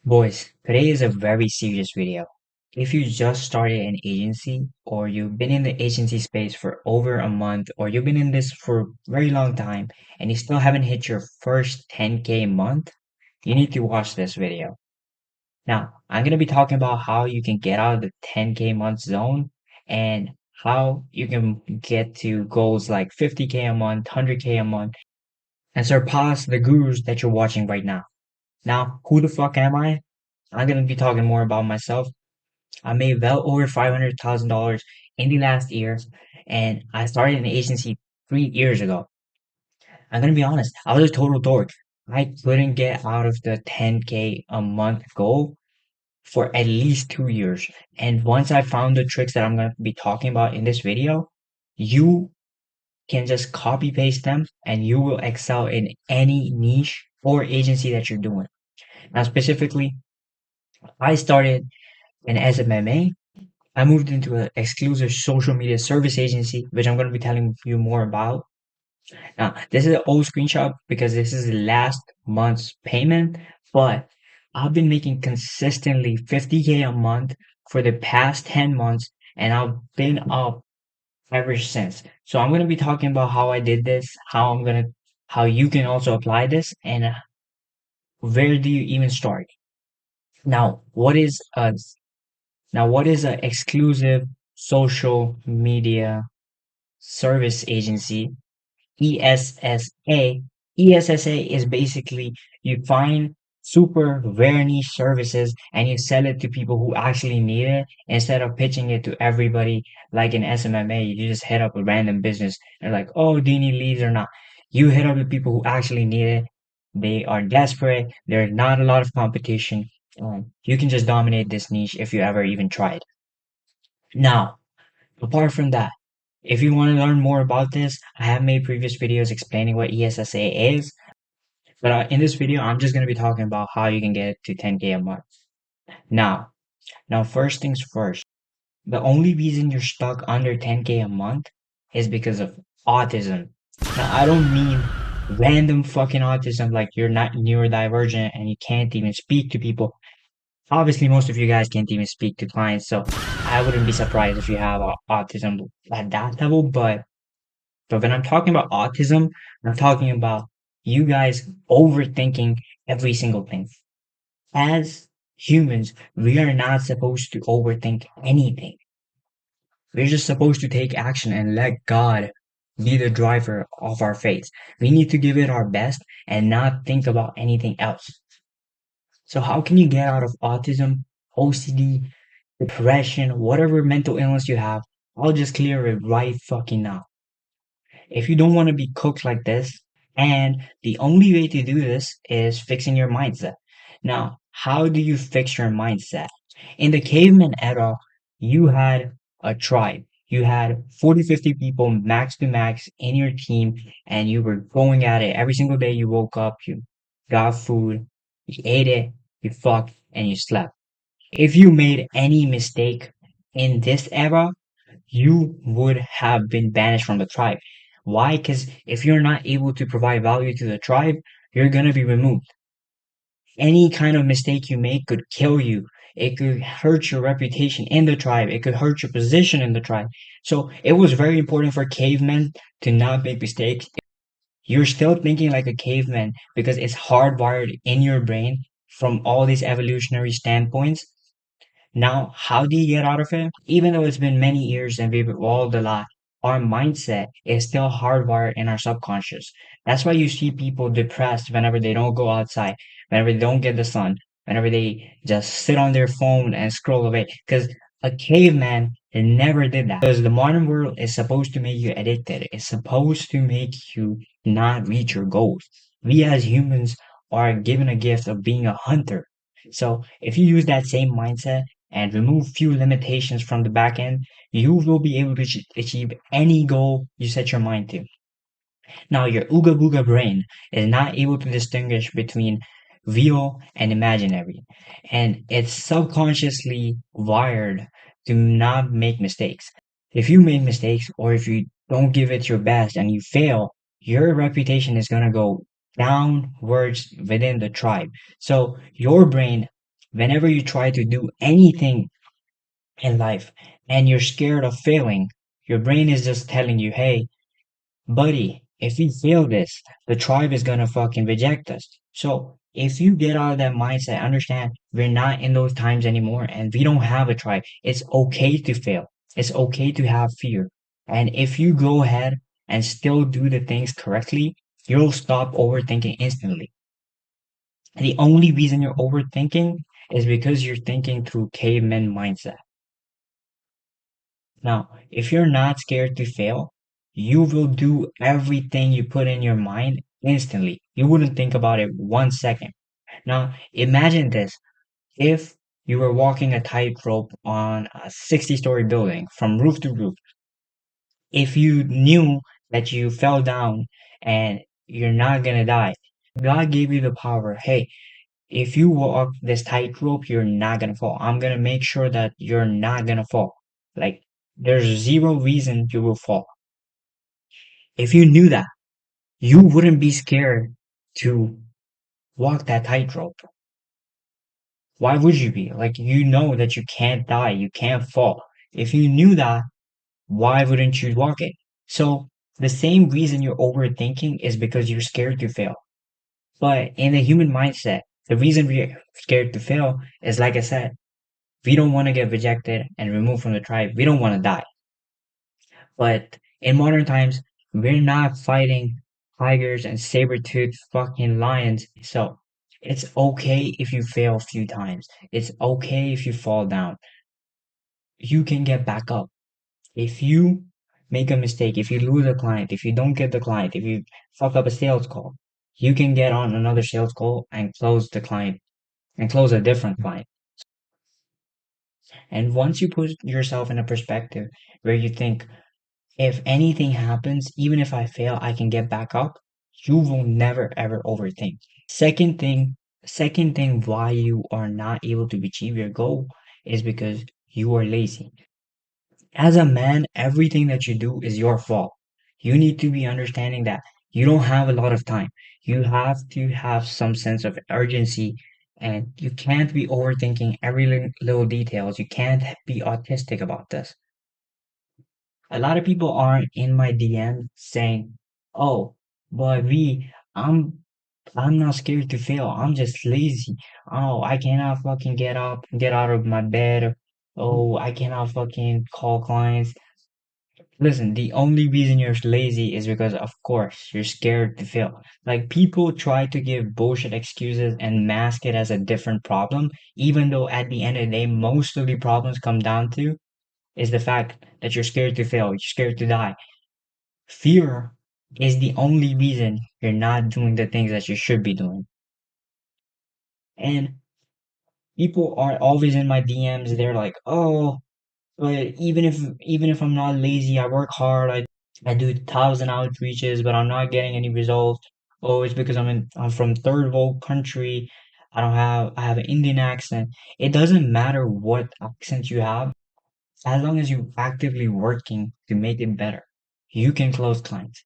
Boys, today is a very serious video. If you just started an agency, or you've been in the agency space for over a month, or you've been in this for a very long time, and you still haven't hit your first 10K a month, you need to watch this video. Now, I'm going to be talking about how you can get out of the 10K month zone and how you can get to goals like 50K a month, 100K a month, and surpass the gurus that you're watching right now. Now, who the fuck am I? I'm gonna be talking more about myself. I made well over $500,000 in the last year, and I started an agency 3 years ago. I'm gonna be honest, I was a total dork. I couldn't get out of the 10K a month goal for at least 2 years. And once I found the tricks that I'm gonna be talking about in this video, you can just copy paste them and you will excel in any niche or agency that you're doing. Now, specifically, I started an SMMA. I moved into an exclusive social media service agency, which I'm going to be telling you more about. Now, this is an old screenshot because this is the last month's payment, but I've been making consistently 50K a month for the past 10 months, and I've been up ever since. So I'm going to be talking about how I did this, how you can also apply this, and where do you even start? Now, what is an exclusive social media service agency, ESSA. ESSA is basically you find super rare niche services and you sell it to people who actually need it instead of pitching it to everybody like in SMMA. You just hit up a random business and like, oh, do you need leads or not? You hit up the people who actually need it. They are desperate. There's not a lot of competition. You can just dominate this niche if you ever even tried. Now, apart from that, if you want to learn more about this, I have made previous videos explaining what ESSA is, but in this video, I'm just going to be talking about how you can get to 10K a month. Now, first things first, the only reason you're stuck under 10K a month is because of autism. Now, I don't mean random fucking autism like you're not neurodivergent and you can't even speak to people. Obviously, most of you guys can't even speak to clients, so I wouldn't be surprised if you have autism at that level, but when I'm talking about autism, I'm talking about you guys overthinking every single thing. As humans, we are not supposed to overthink anything. We're just supposed to take action and let God be the driver of our faith. We need to give it our best and not think about anything else. So how can you get out of autism, OCD, depression, whatever mental illness you have? I'll just clear it right fucking now. If you don't want to be cooked like this, and the only way to do this is fixing your mindset. Now, how do you fix your mindset? In the caveman era, you had a tribe. You had 40, 50 people max to max in your team, and you were going at it every single day you woke up, you got food, you ate it, you fucked, and you slept. If you made any mistake in this era, you would have been banished from the tribe. Why? Because if you're not able to provide value to the tribe, you're going to be removed. Any kind of mistake you make could kill you. It could hurt your reputation in the tribe. It could hurt your position in the tribe. So it was very important for cavemen to not make mistakes. You're still thinking like a caveman because it's hardwired in your brain from all these evolutionary standpoints. Now, how do you get out of it? Even though it's been many years and we've evolved a lot, our mindset is still hardwired in our subconscious. That's why you see people depressed whenever they don't go outside, whenever they don't get the sun, whenever they just sit on their phone and scroll away. Because a caveman never did that. Because the modern world is supposed to make you addicted. It's supposed to make you not reach your goals. We as humans are given a gift of being a hunter. So if you use that same mindset, and remove few limitations from the back end, you will be able to achieve any goal you set your mind to. Now, your Ooga Booga brain is not able to distinguish between real and imaginary, and it's subconsciously wired to not make mistakes. If you make mistakes or if you don't give it your best and you fail, your reputation is going to go downwards within the tribe. So your brain Whenever you try to do anything in life and you're scared of failing, your brain is just telling you, hey, buddy, if we fail this, the tribe is gonna fucking reject us. So if you get out of that mindset, understand we're not in those times anymore and we don't have a tribe. It's okay to fail. It's okay to have fear. And if you go ahead and still do the things correctly, you'll stop overthinking instantly. The only reason you're overthinking is because you're thinking through caveman mindset. Now, if you're not scared to fail, you will do everything you put in your mind instantly. You wouldn't think about it 1 second. Now, imagine this. If you were walking a tightrope on a 60-story building from roof to roof, if you knew that you fell down and you're not gonna die, God gave you the power. Hey, if you walk this tightrope, you're not gonna fall. I'm gonna make sure that you're not gonna fall. Like, there's zero reason you will fall. If you knew that, you wouldn't be scared to walk that tightrope. Why would you be? Like, you know that you can't die, you can't fall. If you knew that, why wouldn't you walk it? So, the same reason you're overthinking is because you're scared to fail. But in the human mindset, the reason we're scared to fail is, like I said, we don't want to get rejected and removed from the tribe. We don't want to die. But in modern times, we're not fighting tigers and saber-toothed fucking lions. So it's okay if you fail a few times. It's okay if you fall down. You can get back up. If you make a mistake, if you lose a client, if you don't get the client, if you fuck up a sales call, you can get on another sales call and close the client and close a different client. And once you put yourself in a perspective where you think, if anything happens, even if I fail, I can get back up, you will never ever overthink. Second thing, second thing why you are not able to achieve your goal is because you are lazy. As a man, everything that you do is your fault. You need to be understanding that you don't have a lot of time. You have to have some sense of urgency and you can't be overthinking every little details. You can't be autistic about this. A lot of people are in my DM saying, "Oh, but I'm not scared to fail. I'm just lazy. Oh, I cannot fucking get up, get out of my bed. Oh, I cannot fucking call clients." Listen, the only reason you're lazy is because, of course, you're scared to fail. Like, people try to give bullshit excuses and mask it as a different problem, even though at the end of the day, most of the problems come down to is the fact that you're scared to fail, you're scared to die. Fear is the only reason you're not doing the things that you should be doing. And people are always in my DMs, they're like, oh, but even if I'm not lazy, I work hard, I do 1,000 outreaches, but I'm not getting any results. Oh, it's because I'm from third world country. I have an Indian accent. It doesn't matter what accent you have, as long as you're actively working to make it better, you can close clients.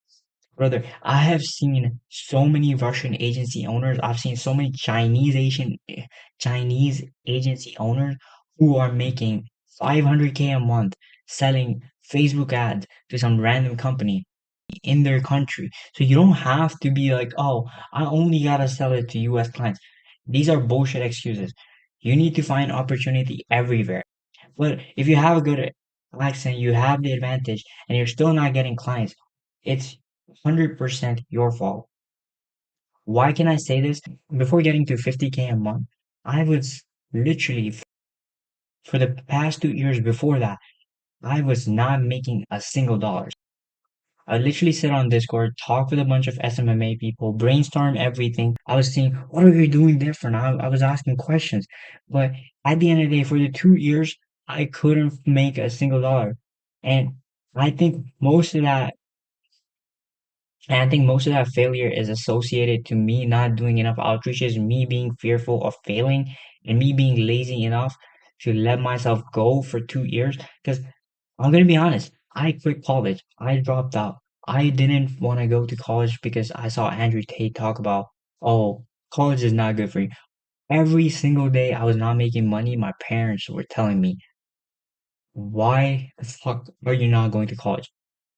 Brother, I have seen so many Russian agency owners. I've seen so many Chinese agency owners who are making 500K a month selling Facebook ads to some random company in their country. So you don't have to be like, oh, I only gotta sell it to US clients. These are bullshit excuses. You need to find opportunity everywhere. But if you have a good accent, you have the advantage, and you're still not getting clients, it's 100% your fault. Why can I say this? Before getting to 50K a month, I was literally, for the past 2 years before that, I was not making a single dollar. I literally sit on Discord, talk with a bunch of SMMA people, brainstorm everything. I was saying, what are you doing different? I was asking questions. But at the end of the day, for the 2 years, I couldn't make a single dollar. And I think most of that, and I think most of that failure is associated to me not doing enough outreaches, me being fearful of failing, and me being lazy enough to let myself go for 2 years. Because I'm gonna be honest. I quit college. I dropped out. I didn't want to go to college because I saw Andrew Tate talk about, oh, college is not good for you. Every single day I was not making money, my parents were telling me, why the fuck are you not going to college?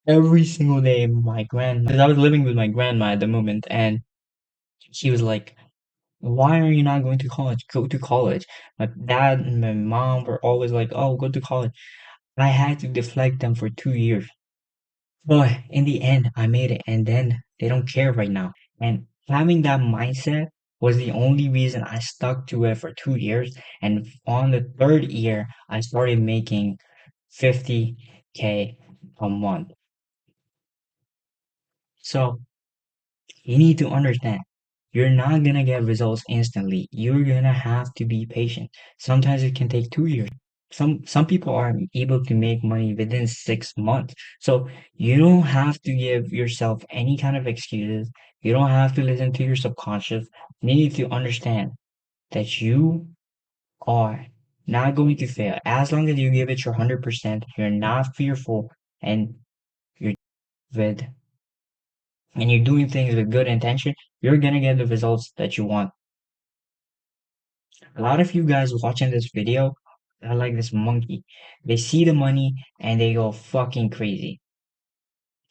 Every single day, my grandma, because I was living with my grandma at the moment, and she was like, why are you not going to college? Go to college. My dad and my mom were always like, oh, go to college. I had to deflect them for 2 years. But in the end, I made it, and then they don't care right now. And having that mindset was the only reason I stuck to it for 2 years. And on the third year, I started making 50K a month. So you need to understand, you're not gonna get results instantly. You're gonna have to be patient. Sometimes it can take 2 years. Some people are able to make money within 6 months. So you don't have to give yourself any kind of excuses. You don't have to listen to your subconscious. You need to understand that you are not going to fail. As long as you give it your 100%, you're not fearful, and you're with and you're doing things with good intention, you're gonna get the results that you want. A lot of you guys watching this video are like this monkey. They see the money and they go fucking crazy.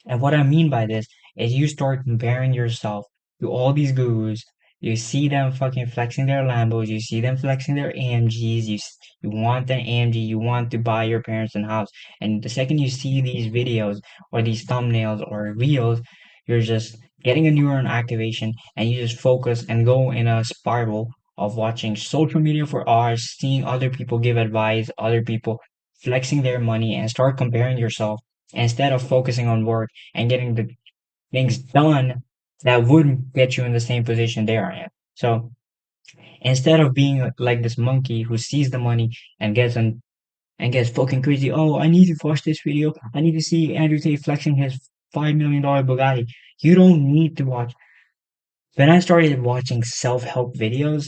And what I mean by this is you start comparing yourself to all these gurus. You see them fucking flexing their Lambos. You see them flexing their AMGs. You want an AMG. You want to buy your parents a house. And the second you see these videos or these thumbnails or reels, you're just getting a neuron activation, and you just focus and go in a spiral of watching social media for hours, seeing other people give advice, other people flexing their money, and start comparing yourself instead of focusing on work and getting the things done that would get you in the same position they are in. So instead of being like this monkey who sees the money and gets fucking crazy, oh, I need to watch this video. I need to see Andrew Tate flexing his $5 million Bugatti. You don't need to watch. When I started watching self-help videos,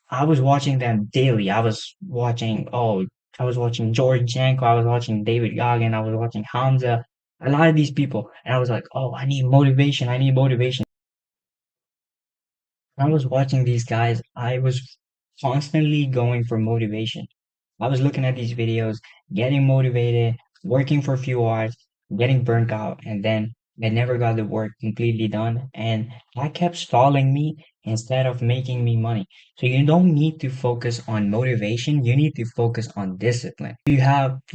I was watching them daily. I was watching George Janko, I was watching David Goggin, I was watching Hamza, a lot of these people, and I was like, oh, I need motivation, I need motivation. When I was watching these guys, I was constantly going for motivation. I was looking at these videos, getting motivated, working for a few hours, getting burnt out, and then I never got the work completely done. And that kept stalling me instead of making me money. So you don't need to focus on motivation, you need to focus on discipline. You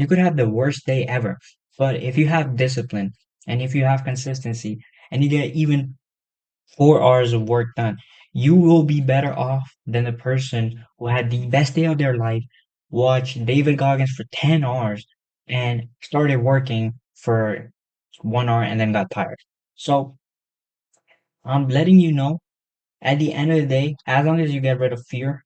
could have the worst day ever, but if you have discipline and if you have consistency and you get even 4 hours of work done, you will be better off than the person who had the best day of their life, watched David Goggins for 10 hours, and started working for 1 hour and then got tired. So I'm letting you know, at the end of the day, as long as you get rid of fear,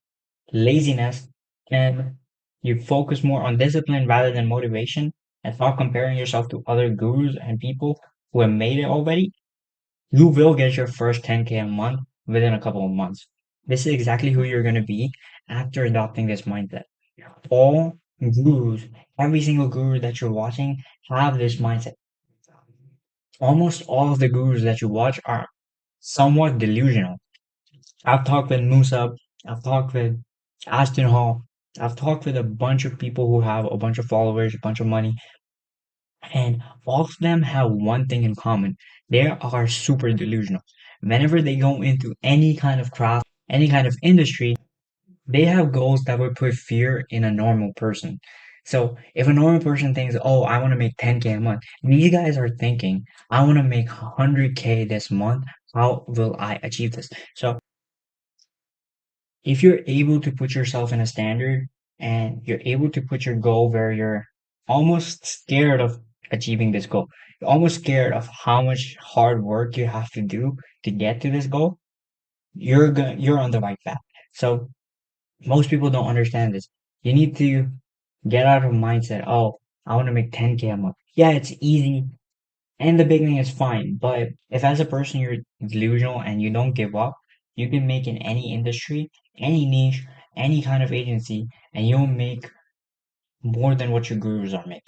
laziness, and you focus more on discipline rather than motivation, and stop comparing yourself to other gurus and people who have made it already, you will get your first 10K a month within a couple of months. This is exactly who you're going to be after adopting this mindset. All gurus, every single guru that you're watching have this mindset. Almost all of the gurus that you watch are somewhat delusional. I've talked with Musa, I've talked with Aston Hall, I've talked with a bunch of people who have a bunch of followers, a bunch of money, and all of them have one thing in common. They are super delusional. Whenever they go into any kind of craft, any kind of industry, they have goals that would put fear in a normal person. So if a normal person thinks, oh, I want to make 10K a month, these guys are thinking, I want to make 100K this month. How will I achieve this? So if you're able to put yourself in a standard and you're able to put your goal where you're almost scared of achieving this goal, you're almost scared of how much hard work you have to do to get to this goal, you're on the right path. So most people don't understand this. You need to get out of mindset. Oh, I want to make 10K a month. Yeah, it's easy and the beginning is fine, but if as a person you're delusional and you don't give up, you can make in any industry, any niche, any kind of agency, and you'll make more than what your gurus are making.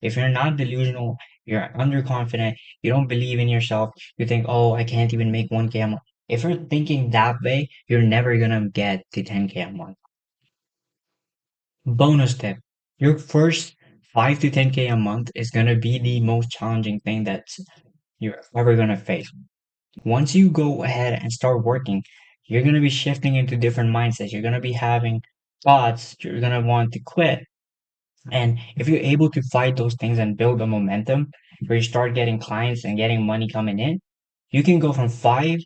If you're not delusional, you're underconfident, you don't believe in yourself, you think, oh, I can't even make 1K a month. If you're thinking that way, you're never gonna get to 10K a month. Bonus tip. Your first 5 to 10K a month is gonna be the most challenging thing that you're ever gonna face. Once you go ahead and start working, you're gonna be shifting into different mindsets. You're gonna be having thoughts, you're gonna want to quit. And if you're able to fight those things and build a momentum where you start getting clients and getting money coming in, you can go from 5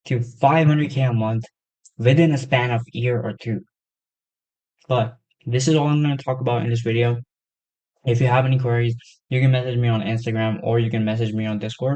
to 500K a month within a span of year or two. But this is all I'm going to talk about in this video. If you have any queries, you can message me on Instagram or you can message me on Discord.